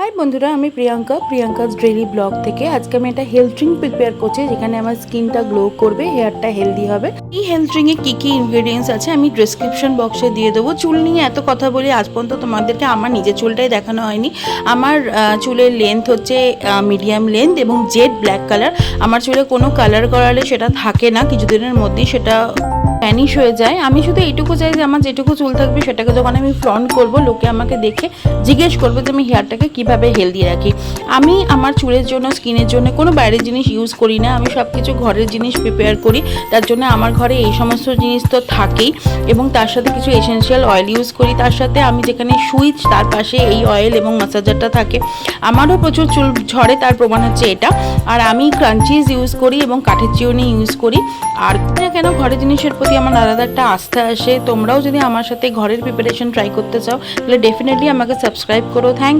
High बंधुरा आमी Priyanka's daily blog থেকে আজকে আমি একটা হেলথ ড্রিঙ্ক প্রিপেয়ার করছি যেখানে আমার স্কিনটা গ্লো করবে, হেয়ারটা হেলদি হবে। এই হেলথ ড্রিঙ্কে কি কি ইনগ্রেডিয়েন্টস আছে আমি ডেসক্রিপশন বক্সে দিয়ে দেবো। চুল নিয়ে এত কথা বলি, আজ পর্যন্ত তোমাদেরকে আমার নিজের চুলটাই দেখানো হয়নি। আমার চুলের লেন্থ হচ্ছে মিডিয়াম লেন্থ এবং জেড ব্ল্যাক কালার। আমার চুলে কোনো কালার করালে সেটা থাকে না, কিছুদিনের মধ্যেই সেটা ভ্যানিশ হয়ে যায়। আমি শুধু এইটুকু চাই যে আমার যেটুকু চুল থাকবে সেটাকে যখন আমি ফ্রন্ট করব, লোকে আমাকে দেখে জিজ্ঞেস করবে যে আমি হেয়ারটাকে কীভাবে হেলদি রাখি। আমি আমার চুলের জন্য, স্কিনের জন্য কোনো বাইরের জিনিস ইউজ করি না। আমি সব কিছু ঘরের জিনিস প্রিপেয়ার করি। তার জন্য আমার ঘরে এই সমস্ত জিনিস তো থাকেই এবং তার সাথে কিছু এসেনশিয়াল অয়েল ইউজ করি। তার সাথে আমি যেখানে সুইচ তার পাশে এই অয়েল এবং ম্যাসাজারটা থাকে। আমারও প্রচুর চুল ঝরে, তার প্রমাণ হচ্ছে এটা। আর আমি ক্রাঞ্চিজ ইউজ করি এবং কাঠের চিরুনি ইউজ করি। আর কেন ঘরের জিনিসের প্রতি আমার আলাদা একটা আস্থা আসে। তোমরাও যদি আমার সাথে ঘরের প্রিপারেশন ট্রাই করতে চাও তাহলে ডেফিনেটলি আমাকে সাবস্ক্রাইব করো। Thank you.